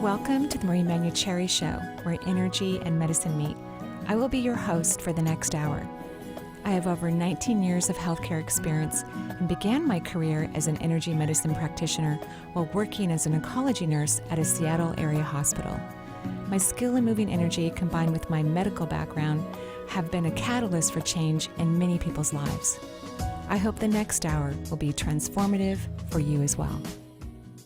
Welcome to the Manuchehri Show, where energy and medicine meet. I will be your host for the next hour. I have over 19 years of healthcare experience and began my career as an energy medicine practitioner while working as an oncology nurse at a Seattle area hospital. My skill in moving energy combined with my medical background have been a catalyst for change in many people's lives. I hope the next hour will be transformative for you as well.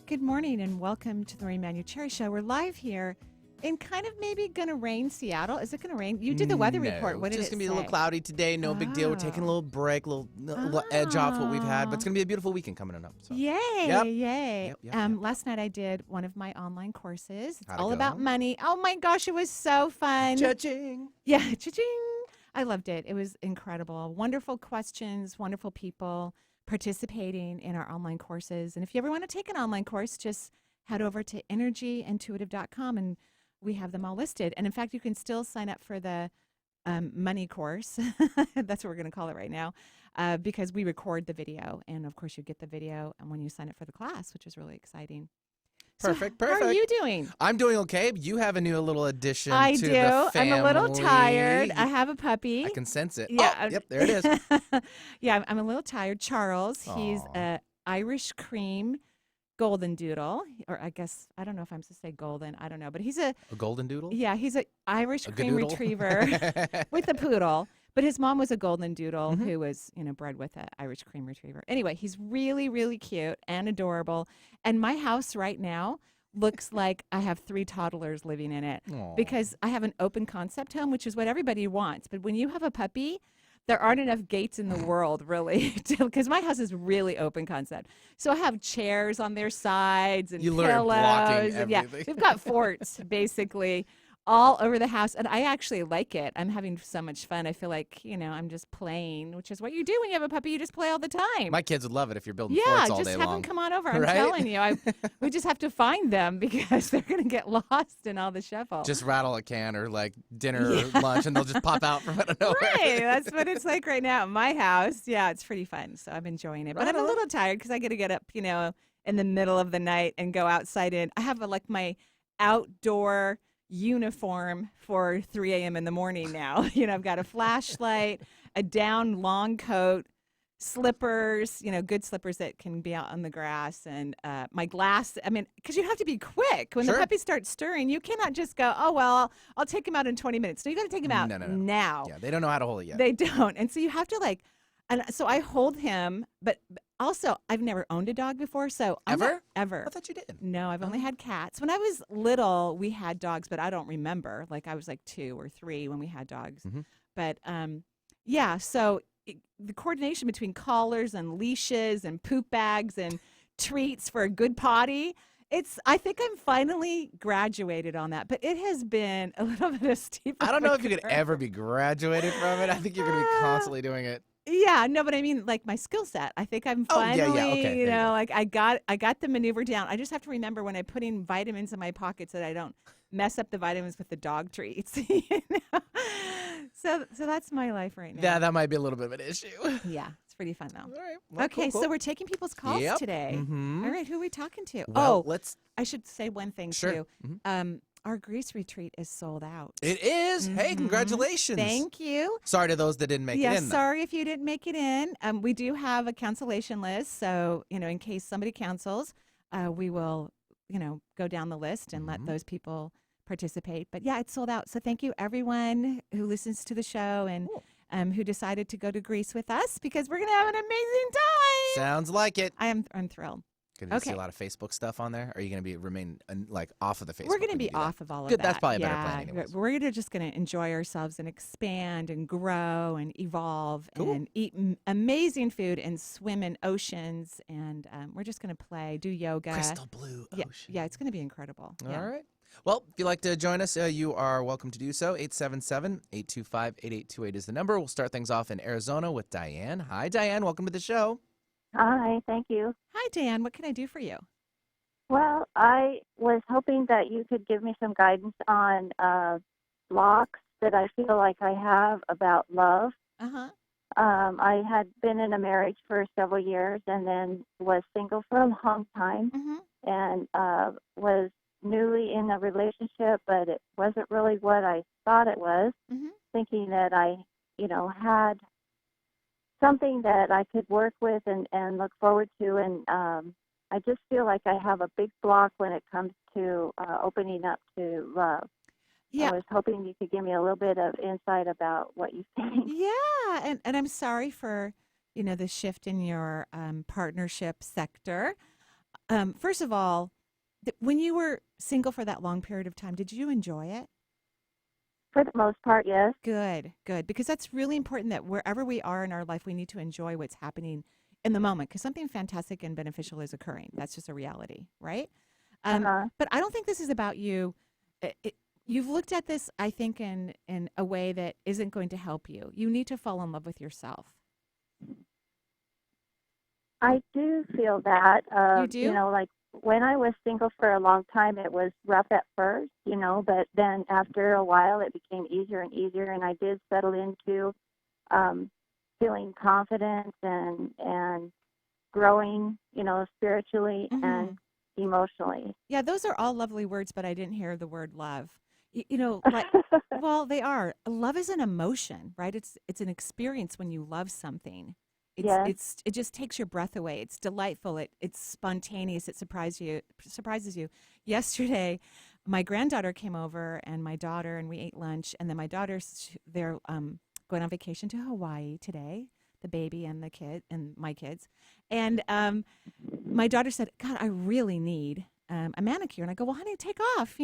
Good morning and welcome to the Manuchehri Show. We're live here in kind of maybe going to rain Seattle. Is it going to rain? You did the weather report. What did it say? It's just going to be a little cloudy today. No big deal. We're taking a little break, a little edge off what we've had. But it's going to be a beautiful weekend coming up. So. Yay, yep. yay. Yep. Last night I did one of my online courses. It's How'd all it go? about money. Oh my gosh, it was so fun. Cha-ching. Yeah, cha-ching. I loved it. It was incredible. Wonderful questions, wonderful people participating in our online courses. And if you ever want to take an online course, just head over to energyintuitive.com and we have them all listed. And in fact, you can still sign up for the money course. That's what we're going to call it right now, because we record the video. And of course, you get the video and when you sign up for the class, which is really exciting. Perfect. How are you doing? I'm doing okay. You have a new little addition I to do. the family. I'm a little tired. I have a puppy. I can sense it. Yeah. Oh, yep, there it is. Yeah, I'm a little tired. Charles, he's Aw. a Irish cream golden doodle, or I guess, I don't know if I'm supposed to say golden. I don't know, but he's a golden doodle? Yeah, he's an Irish cream gadoodle? retriever with a poodle. But his mom was a golden doodle who was, bred with an Irish cream retriever. Anyway, he's really, really cute and adorable. And my house right now looks like I have 3 toddlers living in it. Aw. Because I have an open concept home, which is what everybody wants. But when you have a puppy, there aren't enough gates in the world, really, because my house is really open concept. So I have chairs on their sides and You pillows. learn blocking And yeah, everything. we've got forts, basically, all over the house. And I actually like it. I'm having so much fun. I feel like, I'm just playing, which is what you do when you have a puppy. You just play all the time. My kids would love it if you're building Yeah, forts all just day have long. them come on over. I'm Right? telling you. We just have to find them because they're going to get lost in all the shuffle. Just rattle a can or like dinner or lunch and they'll just pop out from out of nowhere. Right, that's what it's like right now at my house. Yeah, it's pretty fun, so I'm enjoying it. But Right I'm a on. little tired because I got to get up, in the middle of the night and go outside. I have my outdoor uniform for 3 a.m. in the morning now. I've got a flashlight, a down long coat, slippers, good slippers that can be out on the grass, and my glass. Because you have to be quick. When Sure. the puppy starts stirring, you cannot just go, oh, well, I'll take him out in 20 minutes. So you got to take him out No. now. Yeah, they don't know how to hold it yet. They don't. And so you have to and so I hold him, but also I've never owned a dog before. So Ever? Ever. I thought you did. No, I've only had cats. When I was little, we had dogs, but I don't remember. I was 2 or 3 when we had dogs. Mhm. But yeah, so the coordination between collars and leashes and poop bags and treats for a good potty, I think I'm finally graduated on that, but it has been a little bit of steep. I don't know if you could curve. ever be graduated from it. I think you're going to be constantly doing it. Yeah, no, but I mean, my skill set. I think I'm Oh, yeah, finally, okay, there you go. I got the maneuver down. I just have to remember when I'm putting vitamins in my pockets that I don't mess up the vitamins with the dog treats. So that's my life right now. Yeah, that might be a little bit of an issue. Yeah, it's pretty fun though. All right. Well, Okay, cool. so we're taking people's calls Yep. today. Mhm. All right, who are we talking to? Well, let's. I should say one thing Sure. too. Mhm. Our Greece retreat is sold out. It is. Hey, Mhm. congratulations. Thank you. Sorry to those that didn't make it in. though. Sorry if you didn't make it in. We do have a cancellation list, so in case somebody cancels, we will, go down the list and let Mhm. those people participate. But yeah, it's sold out. So thank you everyone who listens to the show and Cool. who decided to go to Greece with us because we're gonna have an amazing time. Sounds like it. I'm thrilled. Going to see Okay. a lot of Facebook stuff on there? Or are you going to remain off of the Facebook? We're going to when you be do that? off of all of Good, that. that's probably a better Yeah, plan anyways. We're just going to enjoy ourselves and expand and grow and evolve Cool. and eat amazing food and swim in oceans. And we're just going to play, do yoga. Crystal blue Yeah, ocean. yeah, it's going to be incredible. Yeah. All right. Well, if you'd like to join us, you are welcome to do so. 877-825-8828 is the number. We'll start things off in Arizona with Diane. Hi, Diane. Welcome to the show. Hi, thank you. Hi, Dan. What can I do for you? Well, I was hoping that you could give me some guidance on blocks that I feel like I have about love. Uh-huh. I had been in a marriage for several years and then was single for a long time Mm-hmm. and was newly in a relationship, but it wasn't really what I thought it was, thinking that I, had something that I could work with and look forward to. And I just feel like I have a big block when it comes to opening up to love. Yeah. I was hoping you could give me a little bit of insight about what you think. Yeah, and I'm sorry for, the shift in your partnership sector. First of all, when you were single for that long period of time, did you enjoy it? For the most part, yes. Good, good. Because that's really important that wherever we are in our life, we need to enjoy what's happening in the moment because something fantastic and beneficial is occurring. That's just a reality, right? But I don't think this is about you. You've looked at this, I think, in a way that isn't going to help you. You need to fall in love with yourself. I do feel that. You do? Like when I was single for a long time, it was rough at first, but then after a while, it became easier and easier, and I did settle into feeling confident and growing, spiritually and emotionally. Yeah, those are all lovely words, but I didn't hear the word love. Like, well, they are. Love is an emotion, right? It's an experience when you love something. It just takes your breath away. It's delightful. It's spontaneous. It surprises you. Yesterday, my granddaughter came over and my daughter and we ate lunch. And then my daughter's they're going on vacation to Hawaii today. The baby and the kid and my kids. And my daughter said, "God, I really need a manicure." And I go, "Well, honey, take off.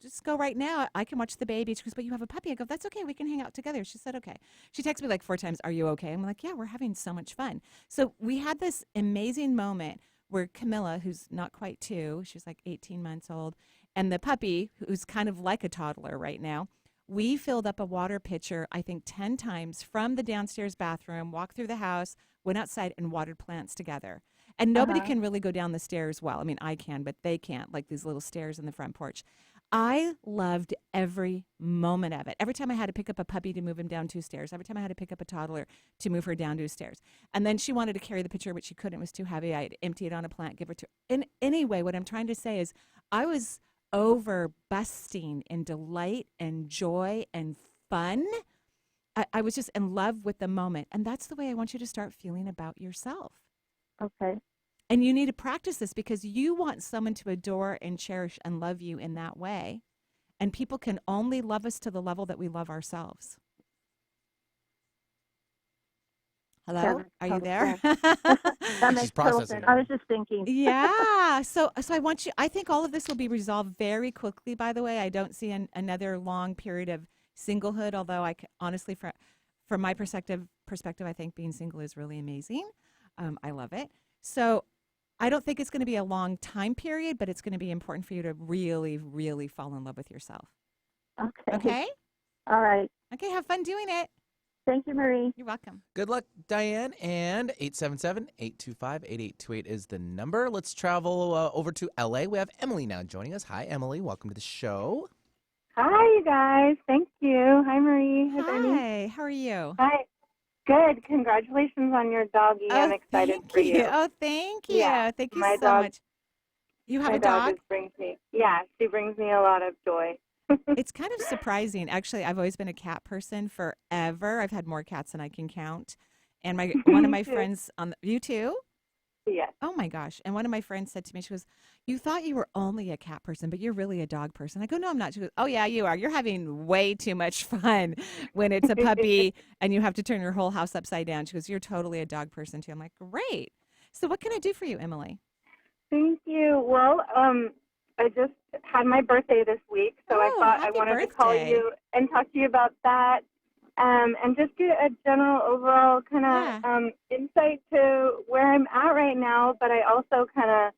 Just go right now. I can watch the baby." She goes, "But you have a puppy." I go, "That's okay. We can hang out together." She said, "Okay." She texted me like 4 times, "Are you okay?" I'm like, "Yeah, we're having so much fun." So we had this amazing moment where Camilla, who's not quite 2, she's like 18 months old, and the puppy, who's kind of like a toddler right now, we filled up a water pitcher, I think 10 times from the downstairs bathroom, walked through the house, went outside and watered plants together. And nobody can really go down the stairs well. I mean, I can, but they can't, like these little stairs in the front porch. I loved every moment of it. Every time I had to pick up a puppy to move him down 2 stairs, every time I had to pick up a toddler to move her down 2 stairs. And then she wanted to carry the pitcher, but she couldn't. It was too heavy. I'd empty it on a plant, give her to her. Anyway, what I'm trying to say is I was over busting in delight and joy and fun. I was just in love with the moment. And that's the way I want you to start feeling about yourself. Okay. And you need to practice this because you want someone to adore and cherish and love you in that way. And people can only love us to the level that we love ourselves. Hello? Are you there? That makes She's total processing sense. it. I was just thinking. Yeah. So I think all of this will be resolved very quickly, by the way. I don't see another long period of singlehood, although honestly, from my perspective, I think being single is really amazing. I love it. So I don't think it's going to be a long time period, but it's going to be important for you to really, really fall in love with yourself. Okay. Okay? All right. Okay, have fun doing it. Thank you, Marie. You're welcome. Good luck, Diane. And 877-825-8828 is the number. Let's travel over to L.A. We have Emily now joining us. Hi, Emily. Welcome to the show. Hi, you guys. Thank you. Hi, Marie. Hi, Benny. Hi, how are you? Hi. Good. Congratulations on your doggie. I'm excited for you. Oh, thank you. Yeah, Thank you my so dog- much. You have My a dog? just brings me, she brings me a lot of joy. It's kind of surprising. Actually, I've always been a cat person forever. I've had more cats than I can count. And one of my friends you too? Yes. Oh my gosh. And one of my friends said to me, she goes, "You thought you were only a cat person, but you're really a dog person." I go, "No, I'm not." She goes, "Oh yeah, you are. You're having way too much fun when it's a puppy and you have to turn your whole house upside down." She goes, "You're totally a dog person too." I'm like, "Great." So what can I do for you, Emily? Thank you. Well, I just had my birthday this week, so I thought I wanted to call you and talk to you about that. And just get a general overall kind of insight to where I'm at right now, but I also kind of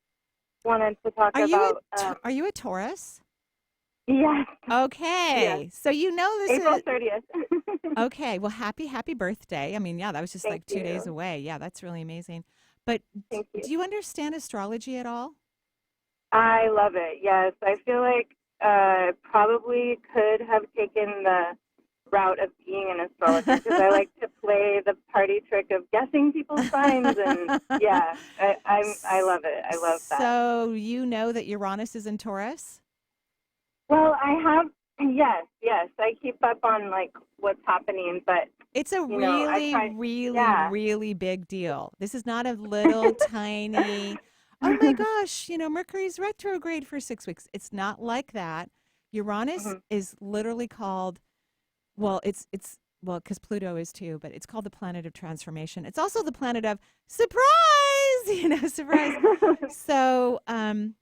wanted to talk about... Are you a Taurus? Yes. Okay. Yes. So this April is... 30th. Okay. Well, happy birthday. I mean, yeah, that was just like 2 days away. Yeah, that's really amazing. But Thank you. Do you understand astrology at all? I love it, yes. I feel like probably could have taken the route of being an astrologer because I like to play the party trick of guessing people's signs, and I love it. I love that. So you know that Uranus is in Taurus? Well, I have, yes, I keep up on, like, what's happening, but, It's a really big deal. This is not a little tiny, oh my gosh, Mercury's retrograde for 6 weeks. It's not like that. Uranus is literally called, well, because Pluto is too, but it's called the planet of transformation. It's also the planet of surprise, surprise. So, and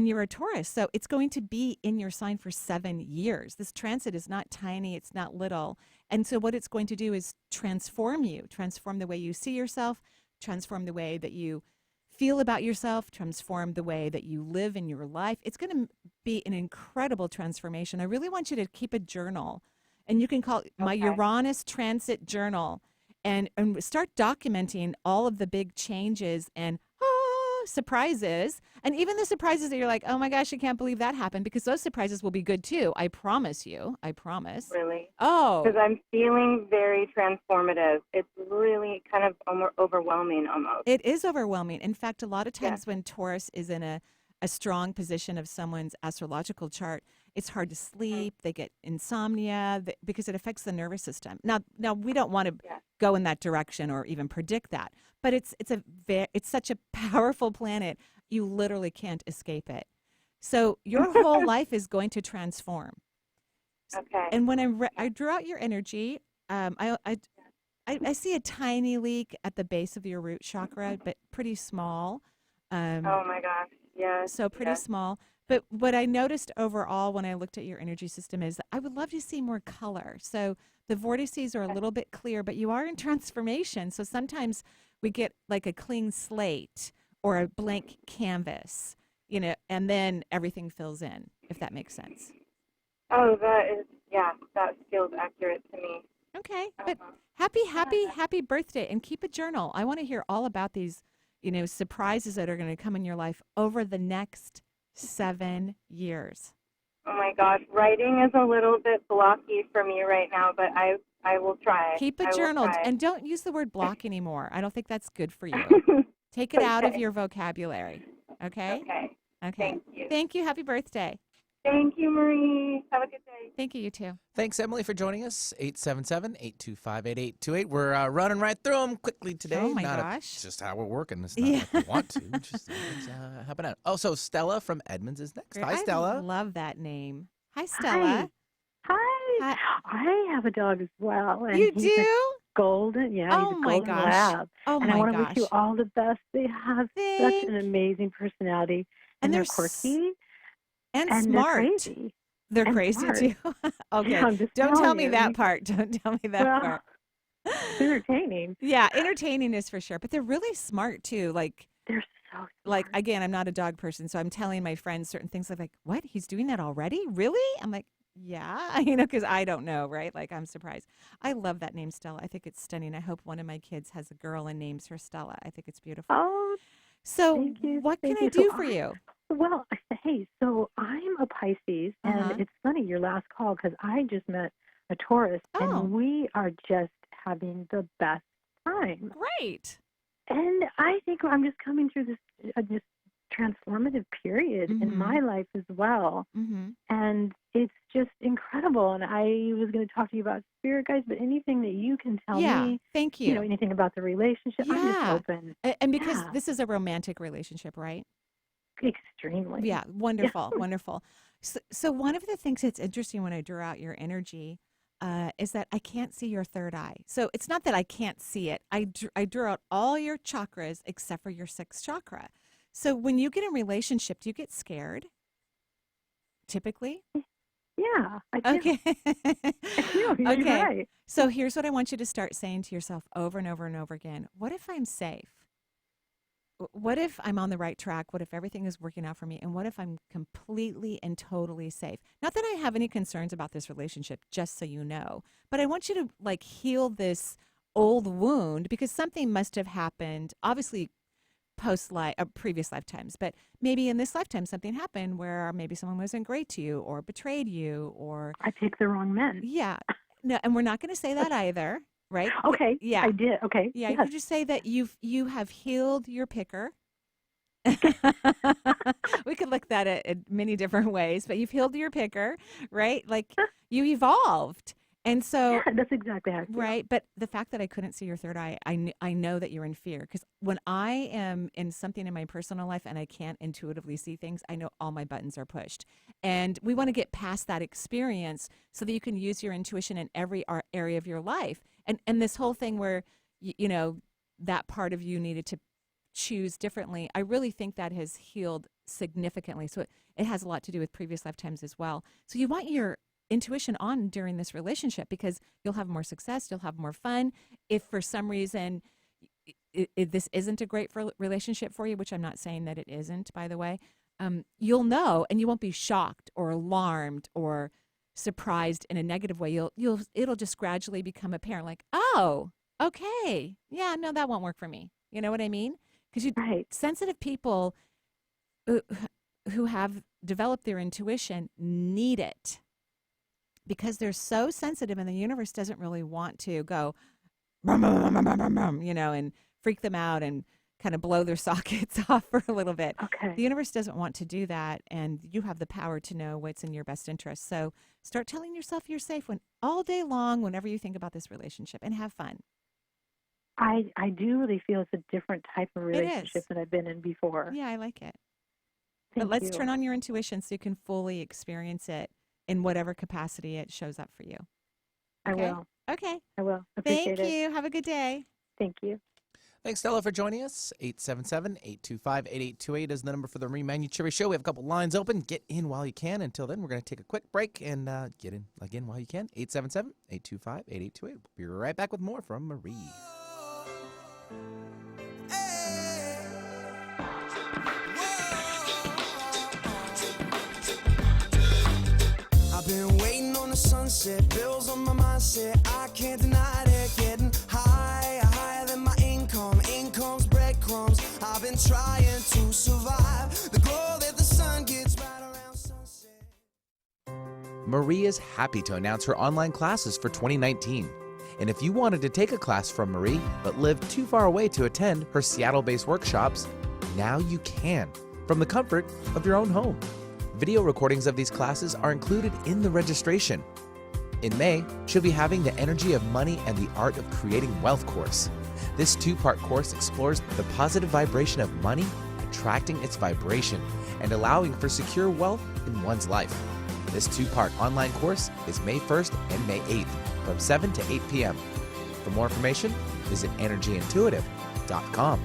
you're a Taurus, so it's going to be in your sign for 7 years. This transit is not tiny, it's not little. And so what it's going to do is transform you, transform the way you see yourself, transform the way that you feel about yourself, transform the way that you live in your life. It's going to be an incredible transformation. I really want you to keep a journal, and you can call it my Uranus Transit Journal, and start documenting all of the big changes and surprises, and even the surprises that you're like, oh my gosh, I can't believe that happened, because those surprises will be good too. I promise you. I promise. Really? Oh. Because I'm feeling very transformative. It's really kind of overwhelming almost. It is overwhelming. In fact, a lot of times when Taurus is in a strong position of someone's astrological chart, it's hard to sleep. They get insomnia because it affects the nervous system. Now we don't want to go in that direction or even predict that, but it's such a powerful planet. You literally can't escape it. So your whole life is going to transform. Okay. And when I drew out your energy, I see a tiny leak at the base of your root chakra, but pretty small. Oh my gosh. Yes. So pretty small. But what I noticed overall when I looked at your energy system is that I would love to see more color. So the vortices are a little bit clear, but you are in transformation. So sometimes we get like a clean slate or a blank canvas, and then everything fills in, if that makes sense. Oh, that feels accurate to me. Okay. But happy birthday, and keep a journal. I want to hear all about these, surprises that are going to come in your life over the next 7 years. Oh my gosh, writing is a little bit blocky for me right now, but I will try. Keep a journal, and don't use the word block anymore. I don't think that's good for you. Take it out of your vocabulary. Okay? Okay. Thank you. Happy birthday. Thank you, Marie. Have a good day. Thank you, you too. Thanks, Emily, for joining us. 877-825-8828. We're running right through them quickly today. Oh, my gosh. It's just how we're working. It's not like we want to. Just happen out. Oh, so Stella from Edmonds is next. Hi, Stella. I love that name. Hi, Stella. Hi. I have a dog as well. And you do? Golden. Yeah, oh he's a my golden gosh. lab. Oh, and my I want gosh. to wish you all the best. They have such an amazing personality. And they're quirky. And smart. They're crazy. They're crazy too. Okay. Yeah, Don't tell me that part. Don't tell me that part. Entertaining. Yeah, entertaining is for sure. But they're really smart too. Like they're so smart. Like, again, I'm not a dog person, so I'm telling my friends certain things like, what? He's doing that already? Really? I'm like, yeah, because I don't know, right? Like, I'm surprised. I love that name, Stella. I think it's stunning. I hope one of my kids has a girl and names her Stella. I think it's beautiful. Oh, so thank you. What can I do for you? Well, hey, so I'm a Pisces, and it's funny, your last call, because I just met a Taurus, and we are just having the best time. Great. And I think I'm just coming through this transformative period in my life as well. And it's just incredible. And I was going to talk to you about spirit guides, but anything that you can tell me. Thank you. Anything about the relationship, I'm just open. And because this is a romantic relationship, right? Extremely. Yeah, wonderful, wonderful. So one of the things that's interesting when I drew out your energy is that I can't see your third eye. So it's not that I can't see it. I drew out all your chakras except for your sixth chakra. So when you get in a relationship, do you get scared? Typically? Yeah, I do. Okay. You're right. So here's what I want you to start saying to yourself over and over and over again. What if I'm safe? What if I'm on the right track? What if everything is working out for me? And what if I'm completely and totally safe? Not that I have any concerns about this relationship, just so you know, but I want you to heal this old wound, because something must have happened, obviously previous lifetimes, but maybe in this lifetime something happened where maybe someone wasn't great to you or betrayed you, or I picked the wrong men. Yeah. No, and we're not going to say that either. Right? Okay. Yeah. I did. Okay. Yeah. Yes. You just say that you have healed your picker, We could look at it in many different ways, but you've healed your picker, right? Like you evolved. And so that's exactly how I feel. Right. But the fact that I couldn't see your third eye, I know that you're in fear, because when I am in something in my personal life and I can't intuitively see things, I know all my buttons are pushed. And we want to get past that experience so that you can use your intuition in every area of your life. And this whole thing where, you know, that part of you needed to choose differently, I really think that has healed significantly. So it has a lot to do with previous lifetimes as well. So you want your intuition on during this relationship, because you'll have more success, you'll have more fun. If for some reason this isn't a great relationship for you, which I'm not saying that it isn't, by the way, you'll know, and you won't be shocked or alarmed or surprised in a negative way. It'll just gradually become apparent, like, oh, okay, yeah, no, that won't work for me. You know what I mean? Because sensitive people who have developed their intuition need it, because they're so sensitive, and the universe doesn't really want to go, you know, and freak them out and kind of blow their sockets off for a little bit. Okay. The universe doesn't want to do that, and you have the power to know what's in your best interest. So start telling yourself you're safe all day long whenever you think about this relationship, and have fun. I do really feel it's a different type of relationship than I've been in before. Yeah, I like it. Thank But let's you. turn on your intuition so you can fully experience it in whatever capacity it shows up for you. I will. Okay. I will. Appreciate Thank you. Have a good day. Thank you. Thanks, Stella, for joining us. 877-825-8828 is the number for the Manuchehri Show. We have a couple lines open. Get in while you can. Until then, we're going to take a quick break and get in again while you can. 877-825-8828. We'll be right back with more from Marie. I've been waiting on the sunset, bills on my mindset, I can't deny it, getting higher than my income, income's breadcrumbs, I've been trying to survive, the glow that the sun gets right around sunset. Marie is happy to announce her online classes for 2019. And if you wanted to take a class from Marie, but live too far away to attend her Seattle-based workshops, now you can, from the comfort of your own home. Video recordings of these classes are included in the registration. In May, she'll be having the Energy of Money and the Art of Creating Wealth course. This 2-part course explores the positive vibration of money, attracting its vibration, and allowing for secure wealth in one's life. This 2-part online course is May 1st and May 8th from 7 to 8 p.m. For more information, visit energyintuitive.com.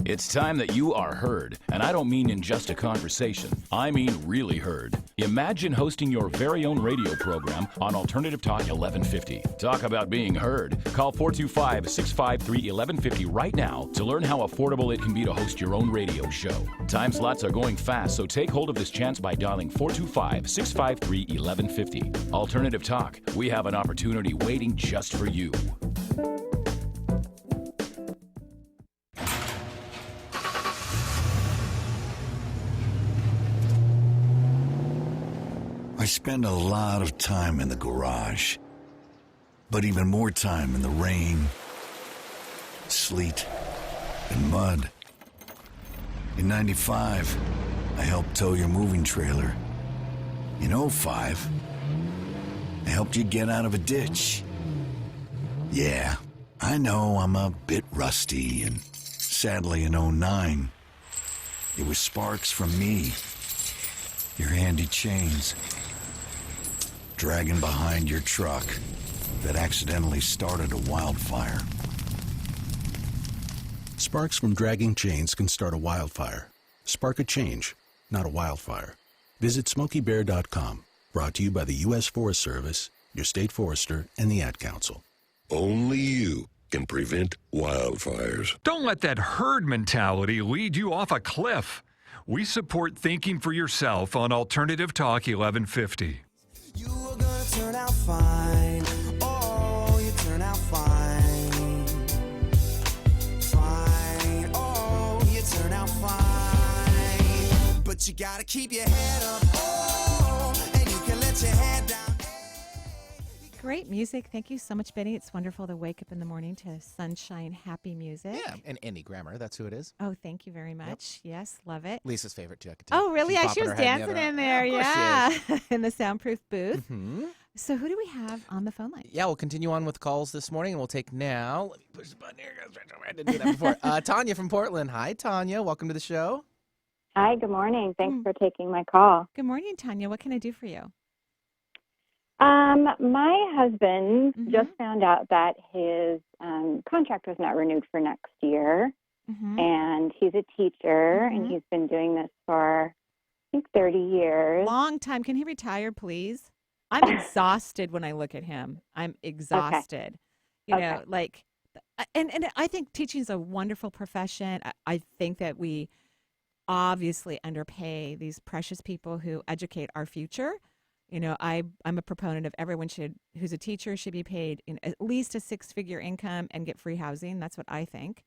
It's time that you are heard, and I don't mean in just a conversation. I mean really heard. Imagine hosting your very own radio program on Alternative Talk 1150. Talk about being heard. Call 425-653-1150 right now to learn how affordable it can be to host your own radio show. Time slots are going fast, so take hold of this chance by dialing 425-653-1150. Alternative Talk. We have an opportunity waiting just for you. I spend a lot of time in the garage, but even more time in the rain, sleet, and mud. In 95, I helped tow your moving trailer. In 05, I helped you get out of a ditch. Yeah, I know I'm a bit rusty, and sadly in 09, it was sparks from me, your handy chains, dragging behind your truck that accidentally started a wildfire. Sparks from dragging chains can start a wildfire. Spark a change, not a wildfire. Visit SmokeyBear.com. Brought to you by the U.S. Forest Service, your state forester, and the Ad Council. Only you can prevent wildfires. Don't let that herd mentality lead you off a cliff. We support thinking for yourself on Alternative Talk 1150. You are gonna turn out fine. Oh, you turn out fine. Fine. Oh, you turn out fine. But you gotta keep your head up. Oh, and you can let your head down. great music. Thank you so much, Benny. It's wonderful to wake up in the morning to sunshine, happy music. Yeah, and Andy Grammer, that's who it is. Oh, thank you very much. Yep. Yes, love it. Lisa's favorite too, I could tell. Oh, really? She was dancing in there, yeah. In the soundproof booth. Mm-hmm. So who do we have on the phone line? Yeah, we'll continue on with calls this morning, and we'll take now. Let me push the button here. I didn't do that before. Tanya from Portland. Hi, Tanya. Welcome to the show. Hi, good morning. Thanks for taking my call. Good morning, Tanya. What can I do for you? My husband just found out that his contract was not renewed for next year, and he's a teacher, and he's been doing this for, I think, 30 years. Long time. Can he retire, please? I'm exhausted when I look at him. I'm exhausted. You know, like, and I think teaching is a wonderful profession. I think that we obviously underpay these precious people who educate our future. You know, I'm a proponent of everyone who's a teacher should be paid in at least a 6-figure income and get free housing. That's what I think.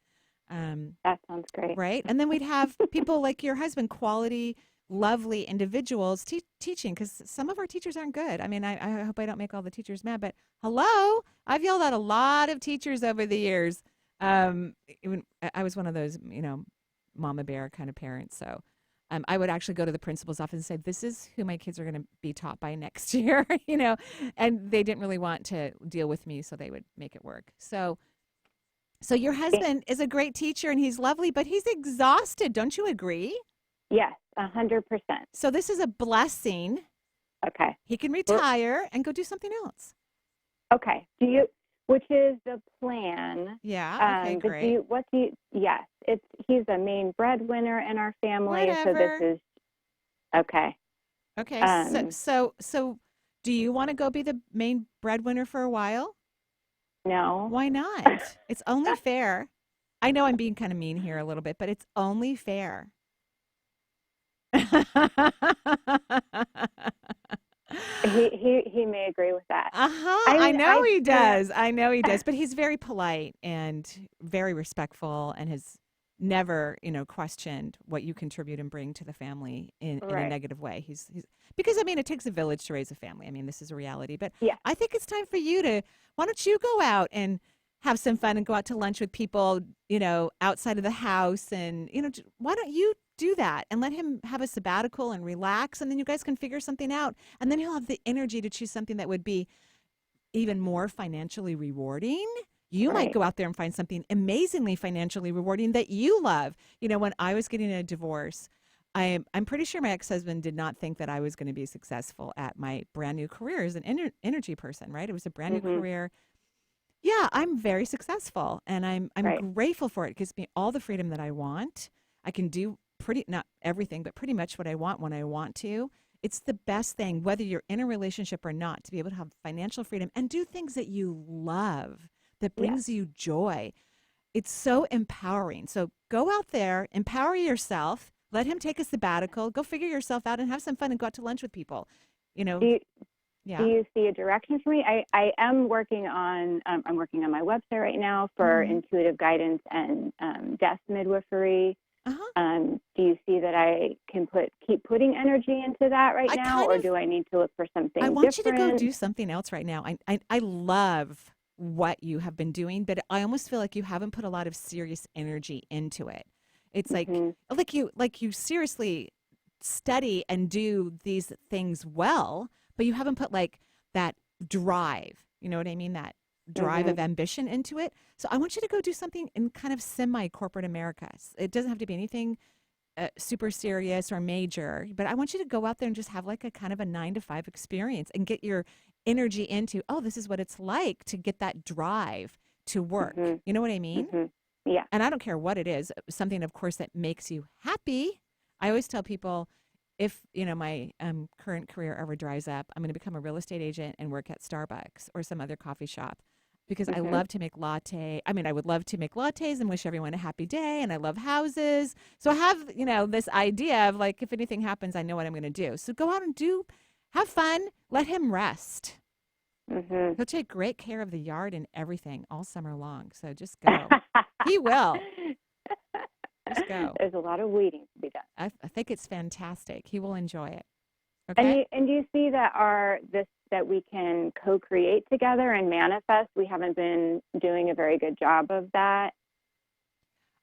That sounds great. Right? And then we'd have people like your husband, quality, lovely individuals teaching, because some of our teachers aren't good. I mean, I hope I don't make all the teachers mad, but hello, I've yelled at a lot of teachers over the years. Even I was one of those, mama bear kind of parents. So I would actually go to the principal's office and say, this is who my kids are going to be taught by next year, and they didn't really want to deal with me, so they would make it work. So your husband is a great teacher and he's lovely, but he's exhausted. Don't you agree? Yes, 100%. So this is a blessing. Okay. He can retire and go do something else. Okay. Which is the plan. Yeah. Okay, great. Yes, he's the main breadwinner in our family. Whatever. So this is, okay. Okay. So do you want to go be the main breadwinner for a while? No. Why not? It's only fair. I know I'm being kind of mean here a little bit, but it's only fair. He may agree with that. I know he does. I know he does. But he's very polite and very respectful, and has never, questioned what you contribute and bring to the family in a negative way. He's because it takes a village to raise a family. This is a reality. But I think it's time for you to. Why don't you go out and have some fun and go out to lunch with people, outside of the house, and why don't you do that and let him have a sabbatical and relax, and then you guys can figure something out, and then he'll have the energy to choose something that would be even more financially rewarding. You might go out there and find something amazingly financially rewarding that you love. When I was getting a divorce, I'm pretty sure my ex-husband did not think that I was going to be successful at my brand new career as an energy person, right? It was a brand new career. Yeah, I'm very successful, and I'm grateful for it. It gives me all the freedom that I want. I can do not everything, but pretty much what I want when I want to. It's the best thing, whether you're in a relationship or not, to be able to have financial freedom and do things that you love, that brings you joy. It's so empowering. So go out there, empower yourself, let him take a sabbatical, go figure yourself out and have some fun and go out to lunch with people. Do you see a direction for me? I am working on I'm working on my website right now for intuitive guidance and death midwifery. Do you see that I can keep putting energy into that right now, or do I need to look for something different? I want you to go do something else right now. I love what you have been doing, but I almost feel like you haven't put a lot of serious energy into it. It's like you seriously study and do these things well, but you haven't put like that drive. You know what I mean? That drive of ambition into it. So I want you to go do something in kind of semi-corporate America. It doesn't have to be anything super serious or major, but I want you to go out there and just have like a kind of a 9-to-5 experience and get your energy into, this is what it's like to get that drive to work. You know what I mean? Yeah. And I don't care what it is, something, of course, that makes you happy. I always tell people, if, my current career ever dries up, I'm going to become a real estate agent and work at Starbucks or some other coffee shop, because I love to make latte. I would love to make lattes and wish everyone a happy day. And I love houses. So I have, this idea of like, if anything happens, I know what I'm going to do. So go out and have fun. Let him rest. He'll take great care of the yard and everything all summer long. So just go. He will. Just go. There's a lot of weeding to be done. I think it's fantastic. He will enjoy it. Okay. And do you see that that we can co-create together and manifest? We haven't been doing a very good job of that.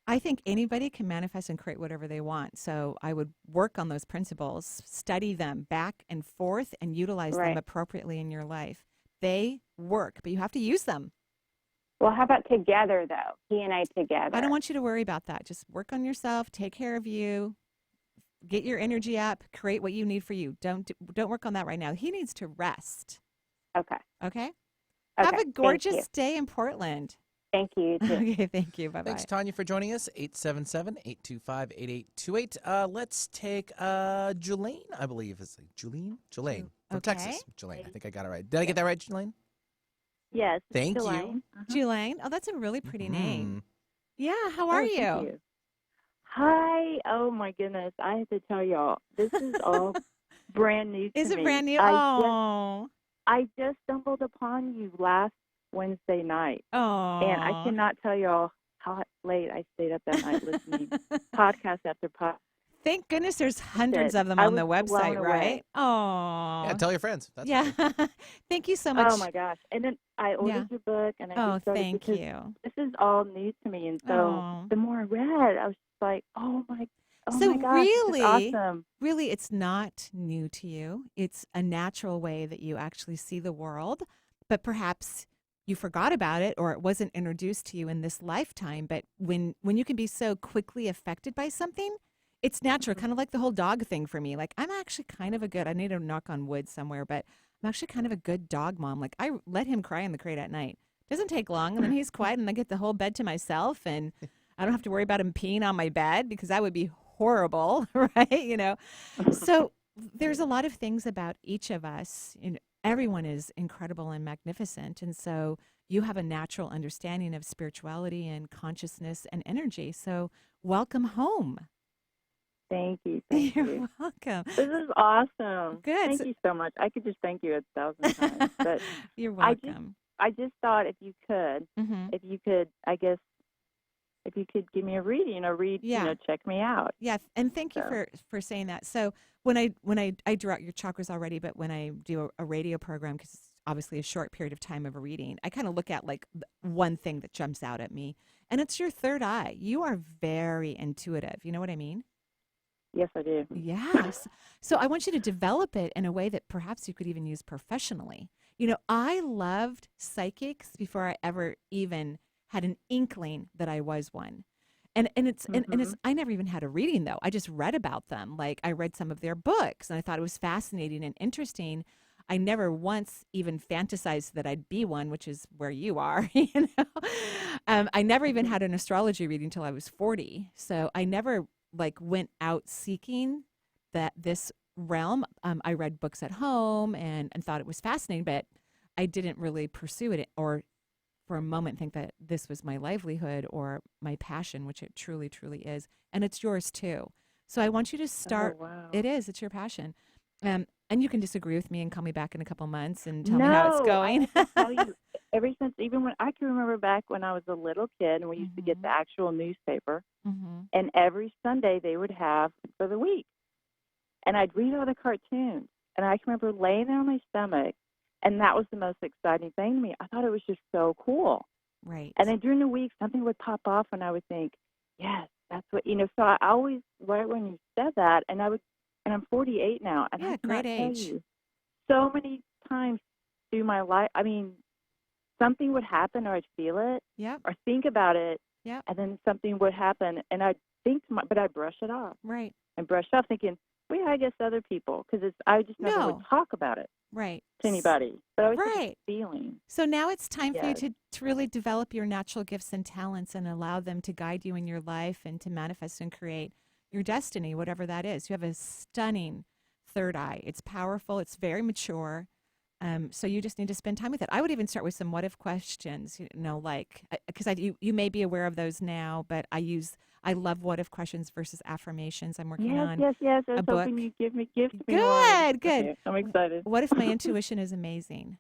I think anybody can manifest and create whatever they want. So I would work on those principles, study them back and forth, and utilize them appropriately in your life. They work, but you have to use them. Well, how about together, though? He and I together. I don't want you to worry about that. Just work on yourself, take care of you, get your energy up, create what you need for you. Don't work on that right now. He needs to rest. Okay. Okay? Have a gorgeous day in Portland. Thank you. Okay, thank you. Bye-bye. Thanks, Tanya, for joining us. 877-825-8828. Let's take Julaine, I believe. Is it Julaine? Julaine from Texas. Julaine, I think I got it right. Did I get that right, Julaine? Yes. Thank Julaine. you. Julaine. Oh, that's a really pretty name. Yeah, how are you? Thank you? Hi. Oh, my goodness. I have to tell y'all, this is all brand new to me. Is it brand new? I just stumbled upon you last Wednesday night. Oh. And I cannot tell y'all how late I stayed up that night listening podcast after podcast. Thank goodness there's hundreds of them on the website, right? Oh. Yeah, tell your friends. That's Thank you so much. Oh, my gosh. And then I ordered your book. And I thank you. This is all new to me. And so the more I read, I was just like, oh, my gosh, really, this is awesome. Really, it's not new to you. It's a natural way that you actually see the world. But perhaps you forgot about it or it wasn't introduced to you in this lifetime. But when you can be so quickly affected by something, it's natural, kind of like the whole dog thing for me. Like, I'm actually kind of I need to knock on wood somewhere, but I'm actually kind of a good dog mom. Like, I let him cry in the crate at night. Doesn't take long, and then he's quiet, and I get the whole bed to myself, and I don't have to worry about him peeing on my bed because that would be horrible, right? So there's a lot of things about each of us. Everyone is incredible and magnificent, and so you have a natural understanding of spirituality and consciousness and energy. So welcome home. Thank you. You're welcome. This is awesome. Good. Thank you so much. I could just thank you 1,000 times. But you're welcome. I just thought if you could, I guess, if you could give me a reading or check me out. Yeah, and thank you for saying that. So when I drew out your chakras already, but when I do a radio program, because it's obviously a short period of time of a reading, I kind of look at like one thing that jumps out at me, and it's your third eye. You are very intuitive. You know what I mean? Yes, I do. Yes. So I want you to develop it in a way that perhaps you could even use professionally. I loved psychics before I ever even had an inkling that I was one. And it's I never even had a reading though. I just read about them. Like I read some of their books and I thought it was fascinating and interesting. I never once even fantasized that I'd be one, which is where you are, I never even had an astrology reading till I was 40. So I never went out seeking this realm. I read books at home and thought it was fascinating, but I didn't really pursue it or for a moment think that this was my livelihood or my passion, which it truly, truly is. And it's yours too. So I want you to start. Oh, wow. It's your passion. And you can disagree with me and call me back in a couple months and tell me how it's going. I tell you, ever since, even when I can remember back when I was a little kid and we used to get the actual newspaper, and every Sunday they would have for the week. And I'd read all the cartoons. And I can remember laying there on my stomach, and that was the most exciting thing to me. I thought it was just so cool. Right. And then during the week, something would pop off, and I would think, yes, that's what, so I always, right when you said that, and I'm 48 now, and I great age. Tell you, so many times through my life, something would happen, or I'd feel it, or think about it, and then something would happen, and I'd think, but I'd brush it off. Right. And brush off, thinking, well, yeah, I guess other people, because I just never would talk about it. Right. To anybody. But I was just feeling. So now it's time for you to really develop your natural gifts and talents and allow them to guide you in your life and to manifest and create your destiny, whatever that is. You have a stunning third eye. It's powerful. It's very mature. So you just need to spend time with it. I would even start with some what if questions, because you may be aware of those now, but I love what if questions versus affirmations. I'm working on Yes. I was a book. hoping you'd give me one. Good. Okay, I'm excited. What if my intuition is amazing?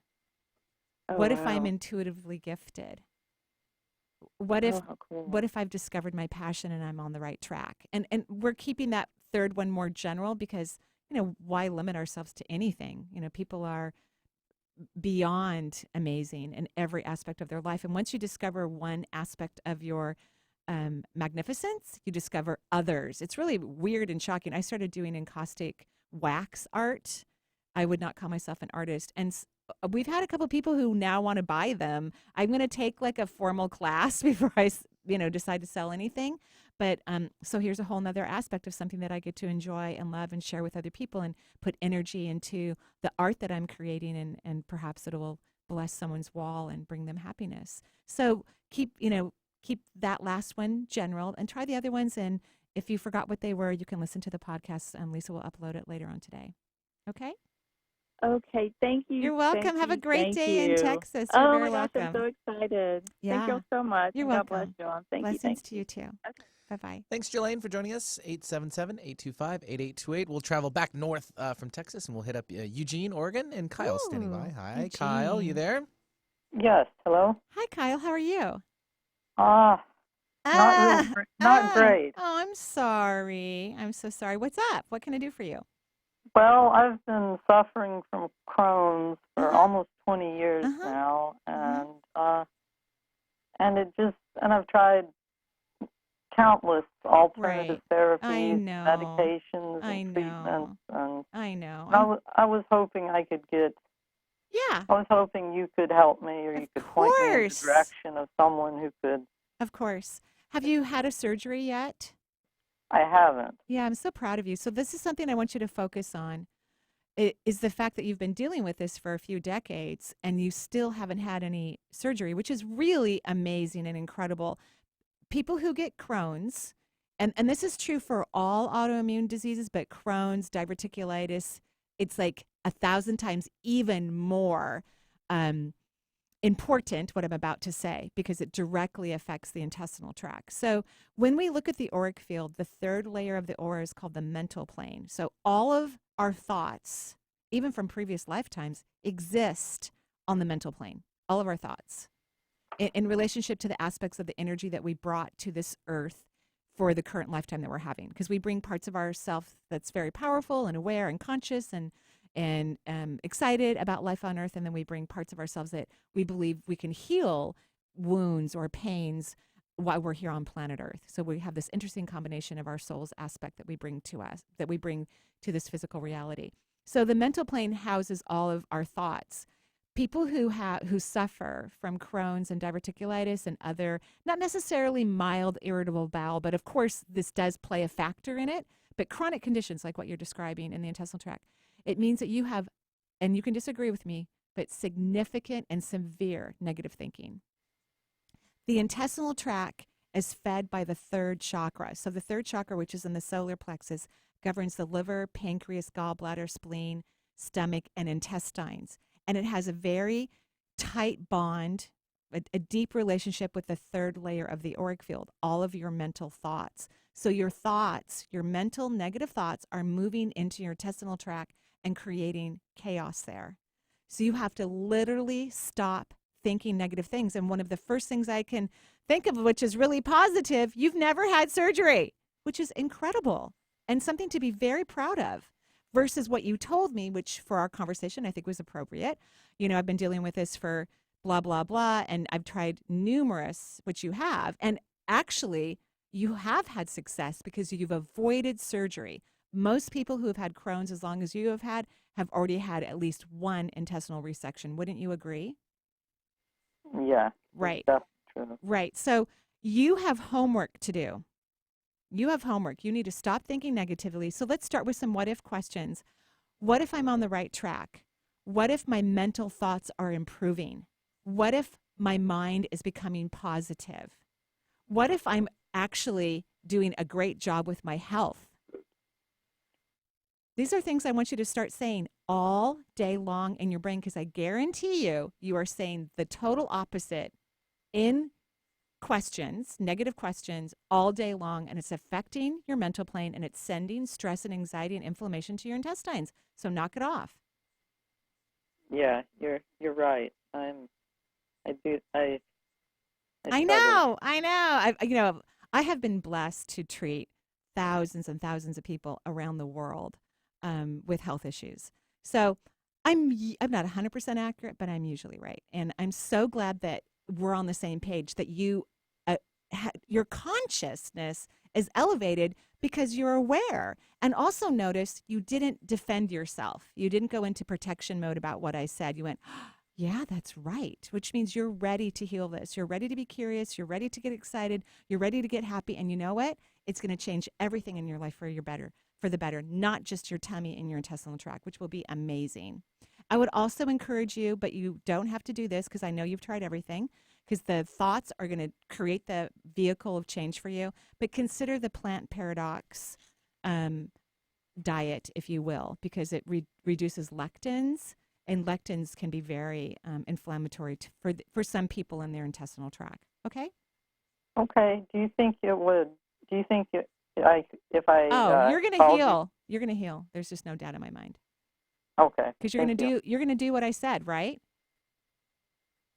What if I'm wow. intuitively gifted? What if how cool. what if I've discovered my passion and I'm on the right track? And we're keeping that third one more general because why limit ourselves to anything? People are beyond amazing in every aspect of their life. And once you discover one aspect of your magnificence, you discover others. It's really weird and shocking. I started doing encaustic wax art. I would not call myself an artist. And we've had a couple of people who now want to buy them. I'm going to take like a formal class before I, decide to sell anything. But so here's a whole nother aspect of something that I get to enjoy and love and share with other people and put energy into the art that I'm creating, and perhaps it will bless someone's wall and bring them happiness. So keep that last one general and try the other ones. And if you forgot what they were, you can listen to the podcast. Lisa will upload it later on today. Okay? Okay, thank you. You're welcome. Thank Have a great Thank day you. in Texas. You're very my gosh, welcome. I'm so excited. Yeah. Thank you so much. You're God welcome. bless you all. Thank Blessings you. Thank to you too. Okay. Bye-bye. Thanks, Julaine, for joining us. 877-825-8828. We'll travel back north from Texas, and we'll hit up Eugene, Oregon, and Kyle's standing by. Hi, Eugene. Kyle. You there? Yes. Hello. Hi, Kyle. How are you? Not great. Oh, I'm sorry. I'm so sorry. What's up? What can I do for you? Well, I've been suffering from Crohn's for almost 20 years now, and I've tried countless alternative therapies, medications, and treatments, and I know. I was hoping I could get. Yeah. I was hoping you could help me, or you could point me in the direction of someone who could. Of course. Have you had a surgery yet? I haven't. Yeah, I'm so proud of you. So this is something I want you to focus on. It is the fact that you've been dealing with this for a few decades and you still haven't had any surgery, which is really amazing and incredible. People who get Crohn's, and this is true for all autoimmune diseases, but Crohn's, diverticulitis, it's like 1,000 times even more important, what I'm about to say, because it directly affects the intestinal tract. So when we look at the auric field, the third layer of the aura is called the mental plane. So all of our thoughts, even from previous lifetimes, exist on the mental plane, all of our thoughts, in relationship to the aspects of the energy that we brought to this earth for the current lifetime that we're having. Because we bring parts of ourself that's very powerful and aware and conscious and excited about life on earth, and then we bring parts of ourselves that we believe we can heal wounds or pains while we're here on planet Earth. So we have this interesting combination of our soul's aspect that we bring to us, that we bring to this physical reality. So the mental plane houses all of our thoughts. People who suffer from Crohn's and diverticulitis and other, not necessarily mild irritable bowel, but of course this does play a factor in it, but chronic conditions like what you're describing in the intestinal tract, it means that you have, and you can disagree with me, but significant and severe negative thinking. The intestinal tract is fed by the third chakra. So the third chakra, which is in the solar plexus, governs the liver, pancreas, gallbladder, spleen, stomach, and intestines. And it has a very tight bond, a deep relationship with the third layer of the auric field, all of your mental thoughts. So your thoughts, your mental negative thoughts are moving into your intestinal tract and creating chaos there. So you have to literally stop thinking negative things. And one of the first things I can think of, which is really positive, you've never had surgery, which is incredible and something to be very proud of, versus what you told me, which for our conversation I think was appropriate. I've been dealing with this for blah, blah, blah, and I've tried numerous, which you have, and actually you have had success because you've avoided surgery. Most people who have had Crohn's, as long as you have already had at least one intestinal resection. Wouldn't you agree? Yeah. Right. That's true. Right. So you have homework to do. You have homework. You need to stop thinking negatively. So let's start with some what-if questions. What if I'm on the right track? What if my mental thoughts are improving? What if my mind is becoming positive? What if I'm actually doing a great job with my health? These are things I want you to start saying all day long in your brain, because I guarantee you are saying the total opposite in questions, negative questions, all day long, and it's affecting your mental plane, and it's sending stress and anxiety and inflammation to your intestines. So knock it off. Yeah, you're right. I know. I have been blessed to treat thousands and thousands of people around the world. with health issues. So I'm not 100% accurate, but I'm usually right. And I'm so glad that we're on the same page, that you your consciousness is elevated because you're aware. And also notice you didn't defend yourself. You didn't go into protection mode about what I said. You went, yeah, that's right, which means you're ready to heal this. You're ready to be curious. You're ready to get excited. You're ready to get happy. And you know what? It's going to change everything in your life for the better, not just your tummy and your intestinal tract, which will be amazing. I would also encourage you, but you don't have to do this because I know you've tried everything, because the thoughts are going to create the vehicle of change for you. But consider the plant paradox diet, if you will, because it reduces lectins, and lectins can be very inflammatory for some people in their intestinal tract. Okay? Okay. Do you think it would? Do you think if I? Oh, you're going to heal. You're going to heal. There's just no doubt in my mind. Okay. Because you're going to do what I said, right?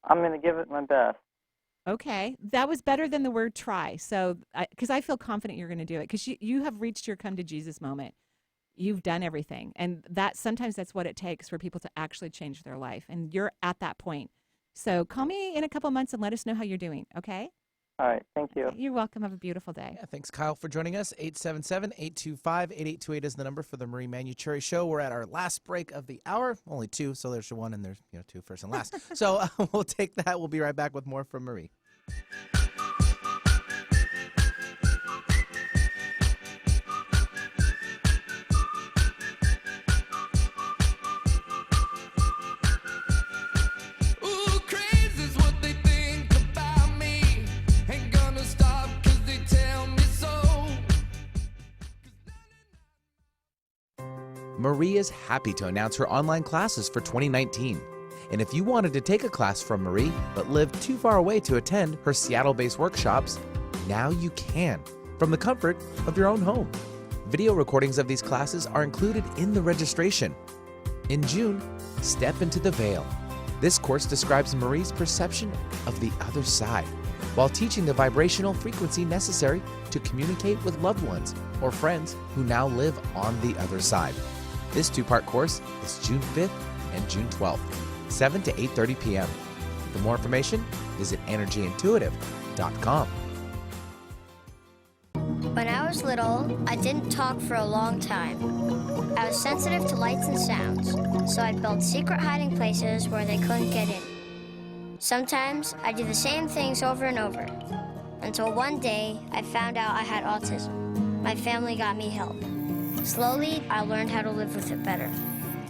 I'm going to give it my best. Okay. That was better than the word try. So, because I feel confident you're going to do it, because you have reached your come to Jesus moment. You've done everything. And sometimes that's what it takes for people to actually change their life. And you're at that point. So call me in a couple months and let us know how you're doing. Okay? All right. Thank you. You're welcome. Have a beautiful day. Yeah, thanks, Kyle, for joining us. 877-825-8828 is the number for the Marie Manuchehri Show. We're at our last break of the hour. Only two, so there's one and there's two first and last. So we'll take that. We'll be right back with more from Marie. Marie is happy to announce her online classes for 2019. And if you wanted to take a class from Marie, but live too far away to attend her Seattle-based workshops, now you can, from the comfort of your own home. Video recordings of these classes are included in the registration. In June, Step into the Veil. This course describes Marie's perception of the other side, while teaching the vibrational frequency necessary to communicate with loved ones or friends who now live on the other side. This two-part course is June 5th and June 12th, 7 to 8:30 p.m. For more information, visit energyintuitive.com. When I was little, I didn't talk for a long time. I was sensitive to lights and sounds, so I built secret hiding places where they couldn't get in. Sometimes I do the same things over and over, until one day I found out I had autism. My family got me help. Slowly, I learned how to live with it better.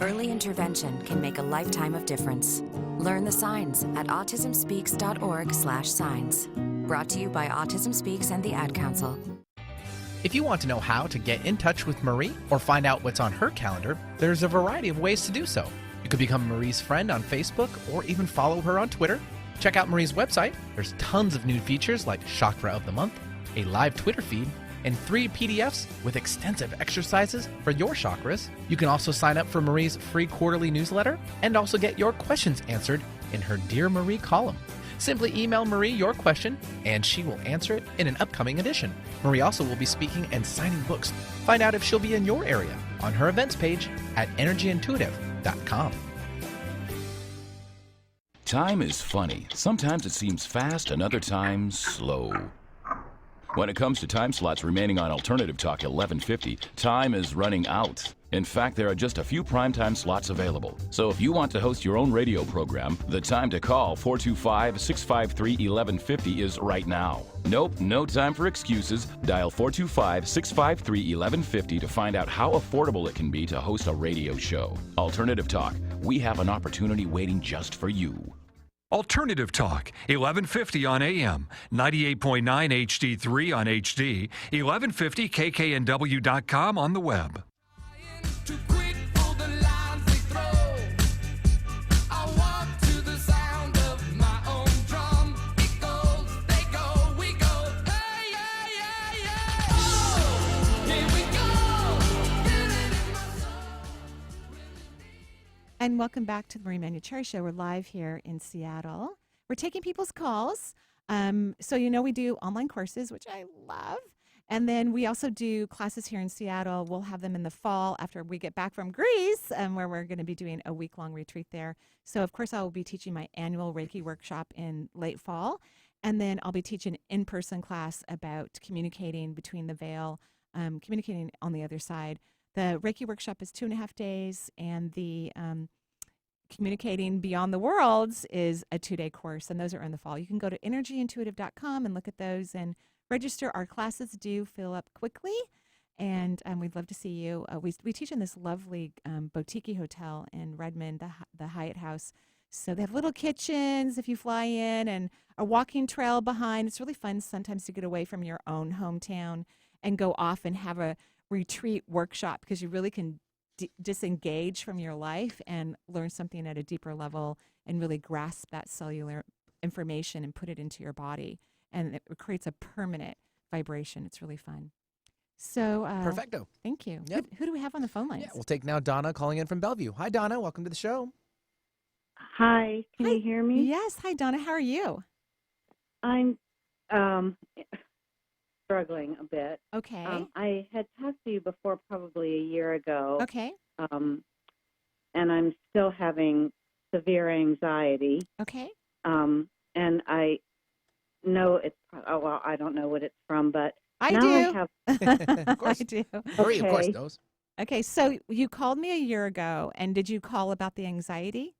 Early intervention can make a lifetime of difference. Learn the signs at autismspeaks.org/signs. Brought to you by Autism Speaks and the Ad Council. If you want to know how to get in touch with Marie or find out what's on her calendar, there's a variety of ways to do so. You could become Marie's friend on Facebook or even follow her on Twitter. Check out Marie's website. There's tons of new features like Chakra of the Month, a live Twitter feed, and 3 PDFs with extensive exercises for your chakras. You can also sign up for Marie's free quarterly newsletter and also get your questions answered in her Dear Marie column. Simply email Marie your question and she will answer it in an upcoming edition. Marie also will be speaking and signing books. Find out if she'll be in your area on her events page at energyintuitive.com. Time is funny. Sometimes it seems fast and other times slow. When it comes to time slots remaining on Alternative Talk 1150, time is running out. In fact, there are just a few primetime slots available. So if you want to host your own radio program, the time to call 425-653-1150 is right now. Nope, no time for excuses. Dial 425-653-1150 to find out how affordable it can be to host a radio show. Alternative Talk, we have an opportunity waiting just for you. Alternative Talk, 1150 on AM, 98.9 HD3 on HD, 1150kknw.com on the web. And welcome back to the Marie Manuchehri Show. We're live here in Seattle. We're taking people's calls. So we do online courses, which I love. And then we also do classes here in Seattle. We'll have them in the fall after we get back from Greece, where we're going to be doing a week-long retreat there. So, of course, I will be teaching my annual Reiki workshop in late fall. And then I'll be teaching an in-person class about communicating between the veil, communicating on the other side. The Reiki workshop is 2.5 days, and the Communicating Beyond the Worlds is a 2-day course, and those are in the fall. You can go to energyintuitive.com and look at those and register. Our classes do fill up quickly, and we'd love to see you. We teach in this lovely boutique hotel in Redmond, the Hyatt House. So they have little kitchens if you fly in and a walking trail behind. It's really fun sometimes to get away from your own hometown and go off and have a retreat workshop, because you really can disengage from your life and learn something at a deeper level and really grasp that cellular information and put it into your body. And it creates a permanent vibration. It's really fun. So, Perfecto. Thank you. Yep. Who do we have on the phone lines? Yeah, we'll take now Donna calling in from Bellevue. Hi, Donna. Welcome to the show. Hi. Can you hear me? Yes. Hi, Donna. How are you? I'm struggling a bit. Okay. I had talked to you before, probably a year ago. Okay. And I'm still having severe anxiety. Okay. And I know it's, well, I don't know what it's from, but I now do. I have. Of course. I do. Marie, of course, knows. Okay. So you called me a year ago, and did you call about the anxiety?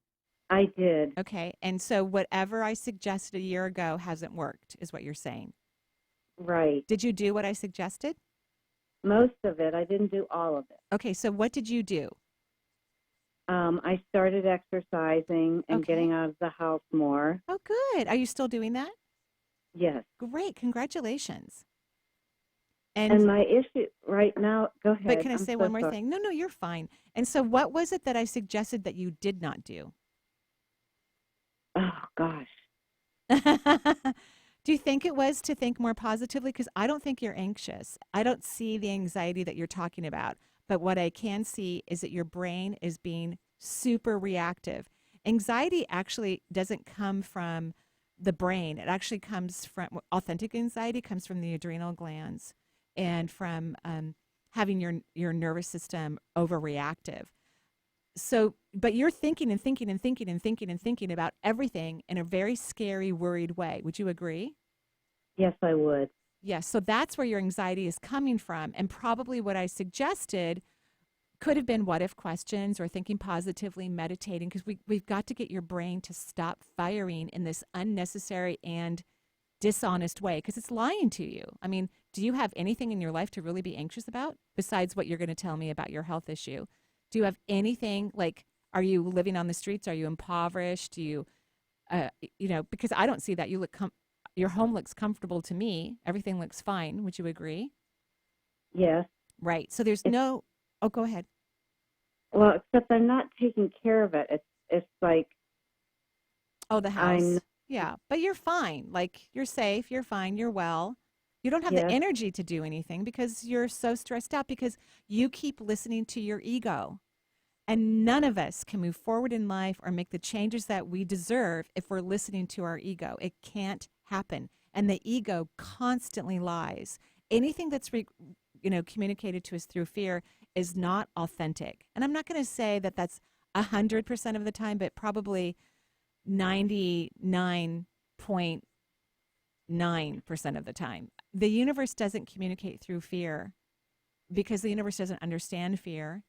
I did. Okay. And so whatever I suggested a year ago hasn't worked, is what you're saying. Right. Did you do what I suggested? Most of it. I didn't do all of it. Okay. So what did you do? I started exercising and Okay. getting out of the house more. Oh, good. Are you still doing that? Yes. Great. Congratulations. And my issue right now, go ahead. But can I I'm say so one more sorry. thing? No, you're fine. And so what was it that I suggested that you did not do? Oh, gosh. Do you think it was to think more positively? Because I don't think you're anxious. I don't see the anxiety that you're talking about. But what I can see is that your brain is being super reactive. Anxiety actually doesn't come from the brain. It actually comes from, authentic anxiety comes from the adrenal glands and from having your nervous system overreactive. So, but you're thinking and thinking and thinking and thinking and thinking about everything in a very scary, worried way. Would you agree? Yes, I would. Yes. So that's where your anxiety is coming from. And probably what I suggested could have been what if questions or thinking positively, meditating, because we've got to get your brain to stop firing in this unnecessary and dishonest way, because it's lying to you. I mean, do you have anything in your life to really be anxious about besides what you're going to tell me about your health issue? Do you have anything, like, are you living on the streets? Are you impoverished? Do you, because I don't see that. You look, your home looks comfortable to me. Everything looks fine. Would you agree? Yes. Right. So there's no, oh, go ahead. Well, except I'm not taking care of it. It's like. Oh, the house. Yeah. But you're fine. Like, you're safe. You're fine. You're well. You don't have the energy to do anything because you're so stressed out because you keep listening to your ego. And none of us can move forward in life or make the changes that we deserve if we're listening to our ego. It can't happen. And the ego constantly lies. Anything that's communicated to us through fear is not authentic. And I'm not going to say that that's 100% of the time, but probably 99.9% of the time. The universe doesn't communicate through fear because the universe doesn't understand fear.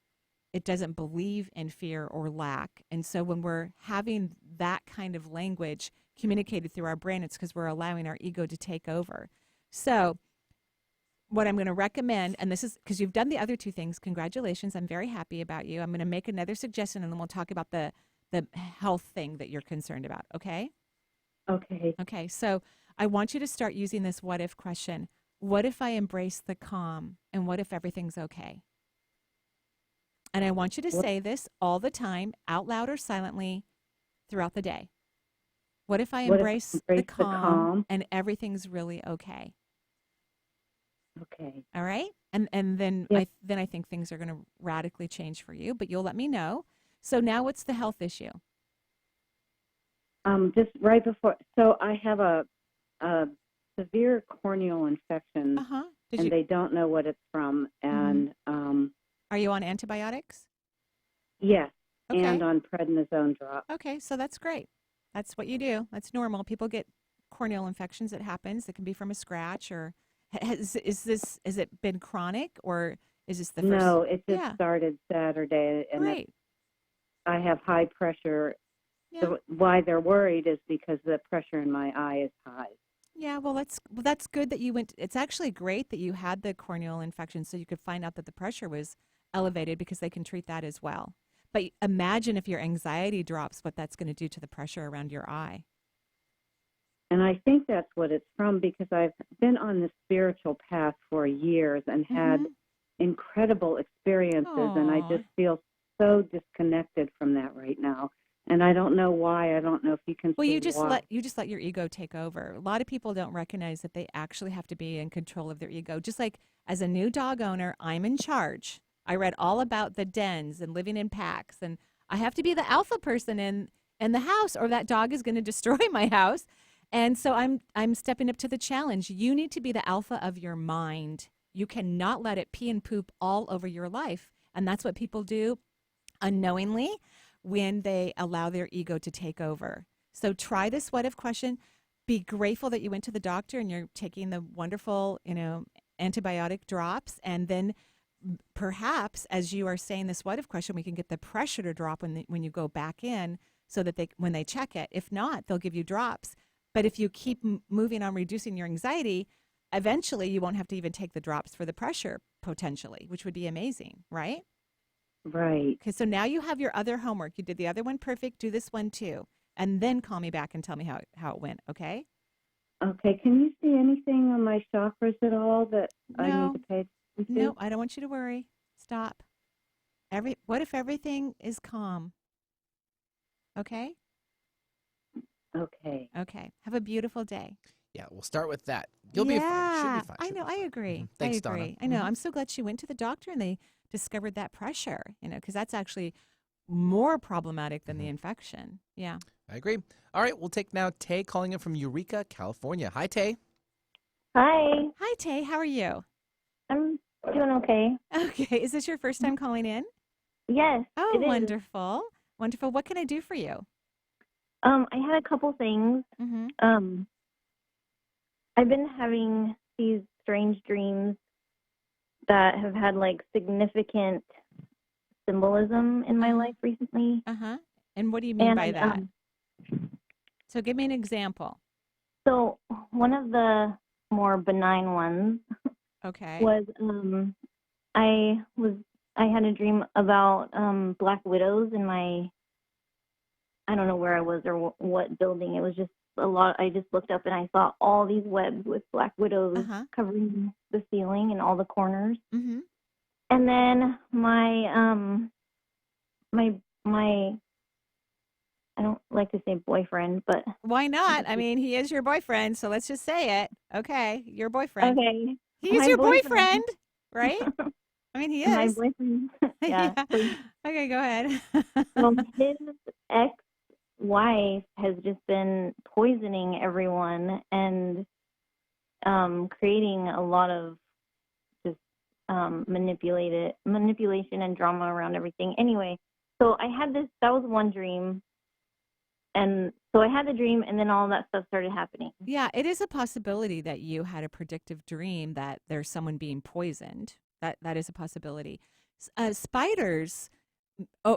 It doesn't believe in fear or lack. And so when we're having that kind of language communicated through our brain, it's because we're allowing our ego to take over. So what I'm going to recommend, and this is because you've done the other two things, congratulations, I'm very happy about you. I'm going to make another suggestion and then we'll talk about the health thing that you're concerned about, okay? Okay. Okay, so I want you to start using this what if question. What if I embrace the calm? And what if everything's okay? And I want you to say this all the time, out loud or silently, throughout the day. What if I embrace the calm and everything's really okay? Okay. All right? And then I think things are going to radically change for you, but you'll let me know. So now what's the health issue? Just right before, so I have a severe corneal infection and they don't know what it's from. And are you on antibiotics? Yes, okay. And on prednisone drops. Okay, so that's great. That's what you do. That's normal. People get corneal infections. It happens. It can be from a scratch, or has it been chronic, or is this the first? No, it just started Saturday, and I have high pressure. Yeah. So why they're worried is because the pressure in my eye is high. Yeah, well, that's good that you went. It's actually great that you had the corneal infection, so you could find out that the pressure was elevated, because they can treat that as well. But imagine if your anxiety drops, what that's going to do to the pressure around your eye. And I think that's what it's from, because I've been on the spiritual path for years and had incredible experiences, and I just feel so disconnected from that right now. And I don't know why. I don't know if you can. Well, see you just why. let your ego take over. A lot of people don't recognize that they actually have to be in control of their ego. Just like as a new dog owner, I'm in charge. I read all about the dens and living in packs, and I have to be the alpha person in the house, or that dog is going to destroy my house. And so I'm stepping up to the challenge. You need to be the alpha of your mind. You cannot let it pee and poop all over your life. And that's what people do unknowingly when they allow their ego to take over. So try this what if question. Be grateful that you went to the doctor and you're taking the wonderful, antibiotic drops, and then perhaps as you are saying this what if question, we can get the pressure to drop when you go back in, so that when they check it. If not, they'll give you drops. But if you keep moving on reducing your anxiety, eventually you won't have to even take the drops for the pressure, potentially, which would be amazing, right? Right. Okay, so now you have your other homework. You did the other one perfect. Do this one too. And then call me back and tell me how it went, okay? Okay. Can you see anything on my chakras at all that I need to pay attention to? No, I don't want you to worry. Stop. What if everything is calm? Okay? Okay. Okay. Have a beautiful day. Yeah, we'll start with that. You'll be fine. Should be fine. I know. I agree. Thanks, I agree. Donna. I know. I'm so glad she went to the doctor and they discovered that pressure, because that's actually more problematic than the infection. Yeah. I agree. All right, we'll take now Tay calling in from Eureka, California. Hi, Tay. Hi. Hi, Tay. How are you? I'm doing okay. Okay. Is this your first time calling in? Yes. Oh, it is. wonderful. Wonderful. What can I do for you? I had a couple things. I've been having these strange dreams that have had significant symbolism in my life recently. And what do you mean by that? So give me an example. So one of the more benign ones was I had a dream about black widows in I don't know where I was or what building. It was just a lot. I just looked up and I saw all these webs with black widows covering the ceiling and all the corners. And then my I don't like to say boyfriend, but why not? I mean, he is your boyfriend, so let's just say it. Okay, your boyfriend. Okay, he's your boyfriend, right? I mean, he is my boyfriend. Yeah. Okay, go ahead. Well, his ex-wife has just been poisoning everyone and creating a lot of just manipulation and drama around everything. Anyway, so I had that was one dream. And so I had the dream, and then all that stuff started happening. Yeah, it is a possibility that you had a predictive dream that there's someone being poisoned. That is a possibility. Spiders,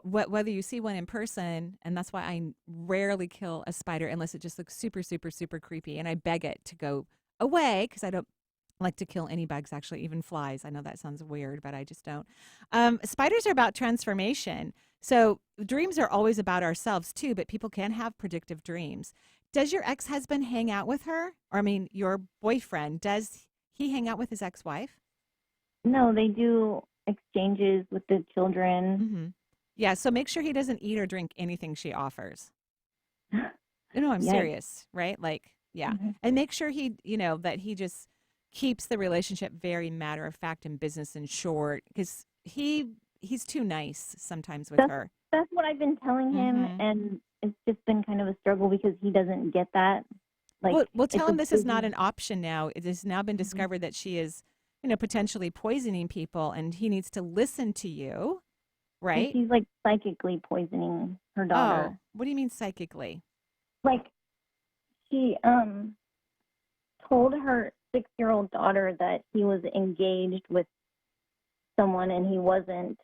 whether you see one in person, and that's why I rarely kill a spider unless it just looks super, super, super creepy, and I beg it to go away because I don't like to kill any bugs, actually, even flies. I know that sounds weird, but I just don't. Spiders are about transformation. So dreams are always about ourselves too, but people can have predictive dreams. Does your ex-husband hang out with her? Or I mean, your boyfriend, does he hang out with his ex-wife? No, they do exchanges with the children. Yeah, so make sure he doesn't eat or drink anything she offers. No, I'm serious, right? Yeah. And make sure he, that he just keeps the relationship very matter of fact and business and short, because he's too nice sometimes with her. That's what I've been telling him, and it's just been kind of a struggle because he doesn't get that. Well, tell him this is not an option now. It has now been discovered that she is potentially poisoning people, and he needs to listen to you, right? She's like psychically poisoning her daughter. Oh, what do you mean psychically? Like she told her 6-year-old daughter that he was engaged with someone and he wasn't.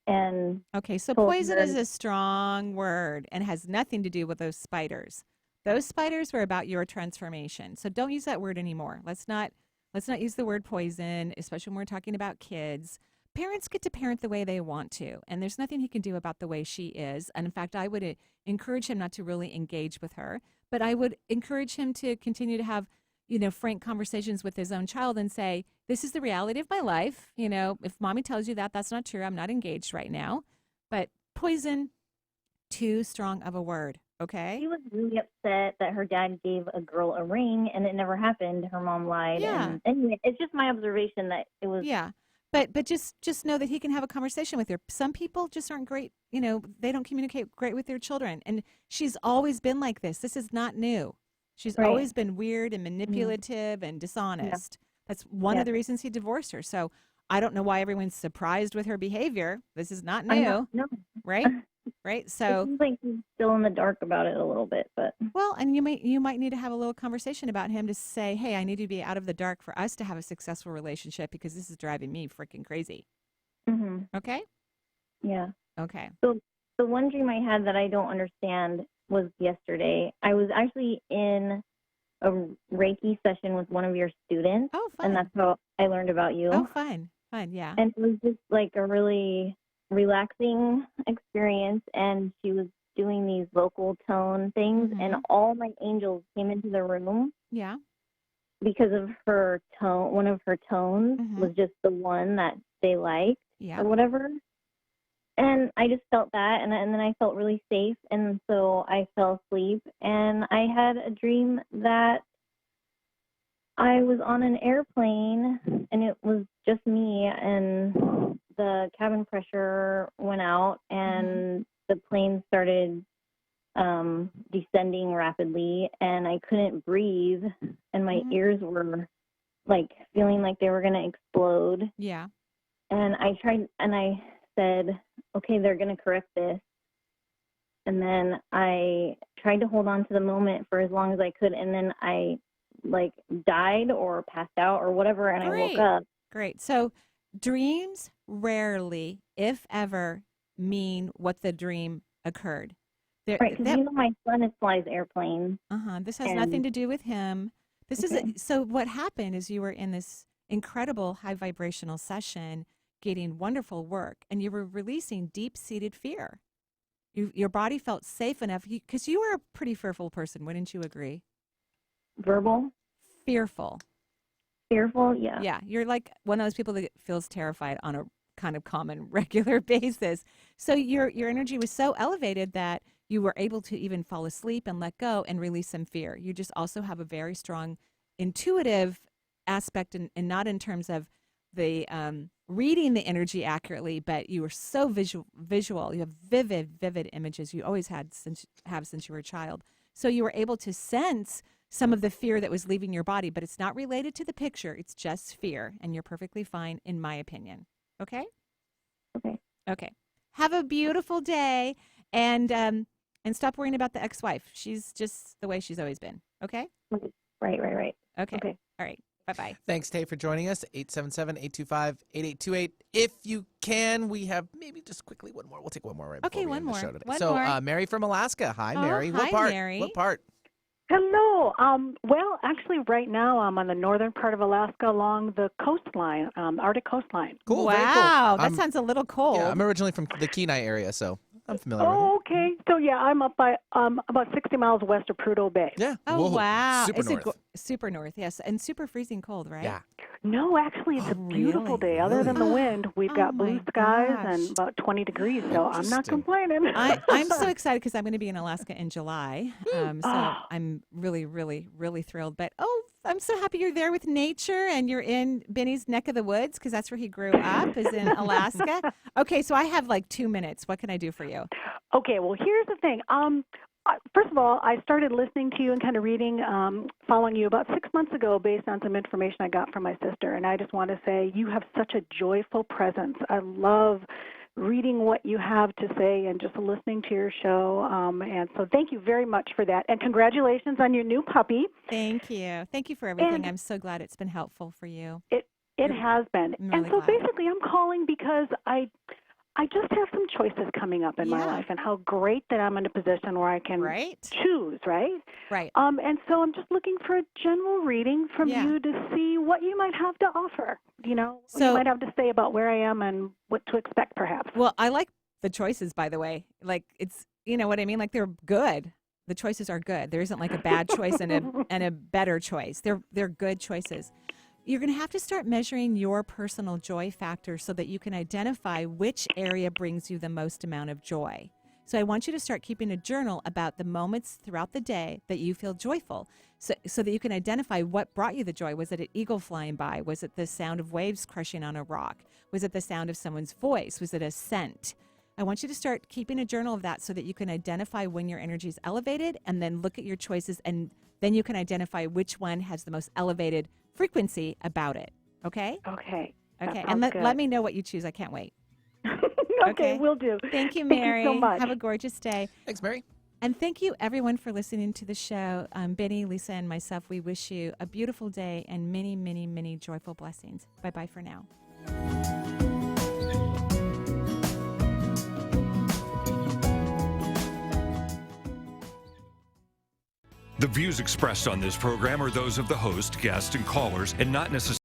And okay, so poison is a strong word and has nothing to do with those spiders. Those spiders were about your transformation. So don't use that word anymore. Let's not use the word poison, especially when we're talking about kids. Parents get to parent the way they want to, and there's nothing he can do about the way she is. And in fact, I would encourage him not to really engage with her, but I would encourage him to continue to have, frank conversations with his own child and say, this is the reality of my life. If mommy tells you that, that's not true. I'm not engaged right now. But poison, too strong of a word, okay? She was really upset that her dad gave a girl a ring and it never happened. Her mom lied. Yeah. And anyway, it's just my observation that it was. Yeah. But just know that he can have a conversation with her. Some people just aren't great, they don't communicate great with their children. And she's always been like this. This is not new. She's always been weird and manipulative and dishonest. Yeah. That's one of the reasons he divorced her. So I don't know why everyone's surprised with her behavior. This is not new. No. Right? Right? So it seems like he's still in the dark about it a little bit, but well, and you might need to have a little conversation about him to say, hey, I need to be out of the dark for us to have a successful relationship because this is driving me freaking crazy. Mm-hmm. Okay? Yeah. Okay. So the one dream I had that I don't understand was yesterday. I was actually in a Reiki session with one of your students. Oh, fun. And that's how I learned about you. Oh, fun. Fun, yeah. And it was just like a really relaxing experience, and she was doing these vocal tone things, and all my angels came into the room. Yeah. Because of her tone, one of her tones was just the one that they liked or whatever. And I just felt that, and then I felt really safe, and so I fell asleep, and I had a dream that I was on an airplane, and it was just me, and the cabin pressure went out, and the plane started descending rapidly, and I couldn't breathe, and my ears were like feeling like they were going to explode. Yeah. And I tried, and I said, okay, they're going to correct this. And then I tried to hold on to the moment for as long as I could, and then I died or passed out or whatever, and I woke up. Great. So dreams rarely, if ever, mean what the dream occurred. Right, because my son flies airplanes. This has nothing to do with him. This is so what happened is you were in this incredible high vibrational session getting wonderful work, and you were releasing deep-seated fear. Your body felt safe enough, because you were a pretty fearful person, wouldn't you agree? Verbal? Fearful. Fearful, yeah. Yeah, you're like one of those people that feels terrified on a kind of common, regular basis. So your energy was so elevated that you were able to even fall asleep and let go and release some fear. You just also have a very strong intuitive aspect, and not in terms of the reading the energy accurately, but you were so visual. You have vivid images. You always have since you were a child. So you were able to sense some of the fear that was leaving your body, but it's not related to the picture. It's just fear, and you're perfectly fine, in my opinion. Okay? Okay. Have a beautiful day, and stop worrying about the ex-wife. She's just the way she's always been. Okay? Right. Okay. All right. Bye-bye. Thanks, Tay, for joining us. 877-825-8828. If you can, we have maybe just quickly one more. We'll take one more right before we end the show today. So, Mary from Alaska. Hi, Mary. Hi, what part? Mary. What part? Hello. Well, actually, right now I'm on the northern part of Alaska along the coastline, Arctic coastline. Cool. Wow. Very cool. That sounds a little cold. Yeah, I'm originally from the Kenai area, so I'm familiar with it. Oh, okay. So, yeah, I'm up by about 60 miles west of Prudhoe Bay. Yeah. Oh, Whoa. wow. Super north. Super north, yes. And super freezing cold, right? Yeah. No, actually, it's a beautiful day. Other than the wind, we've got blue skies and about 20 degrees, so I'm not complaining. I'm so excited because I'm going to be in Alaska in July. So I'm really, really, really thrilled. But, I'm so happy you're there with nature and you're in Benny's neck of the woods because that's where he grew up, is in Alaska. Okay, so I have like 2 minutes. What can I do for you? Okay, well, here's the thing. First of all, I started listening to you and kind of reading, following you about 6 months ago based on some information I got from my sister. And I just want to say you have such a joyful presence. I love reading what you have to say and just listening to your show. And so thank you very much for that. And congratulations on your new puppy. Thank you. Thank you for everything. And I'm so glad it's been helpful for you. It has been. I'm really and so glad. basically I'm calling because I just have some choices coming up in my life, and how great that I'm in a position where I can choose, right? Right. And so I'm just looking for a general reading from you to see what you might have to offer, what you might have to say about where I am and what to expect, perhaps. Well, I like the choices, by the way. Like, it's, you know what I mean? Like, they're good. The choices are good. There isn't like a bad choice and a better choice. They're good choices. You're going to have to start measuring your personal joy factor so that you can identify which area brings you the most amount of joy. So I want you to start keeping a journal about the moments throughout the day that you feel joyful so that you can identify what brought you the joy. Was it an eagle flying by? Was it the sound of waves crushing on a rock? Was it the sound of someone's voice? Was it a scent? I want you to start keeping a journal of that so that you can identify when your energy is elevated, and then look at your choices, and then you can identify which one has the most elevated frequency about it. Okay? Okay. Okay. And let me know what you choose. I can't wait. Okay, will do. Thank you, Mary. Thank you so much. Have a gorgeous day. Thanks, Mary. And thank you, everyone, for listening to the show. Benny, Lisa, and myself, we wish you a beautiful day and many, many, many joyful blessings. Bye-bye for now. The views expressed on this program are those of the host, guests, and callers, and not necessarily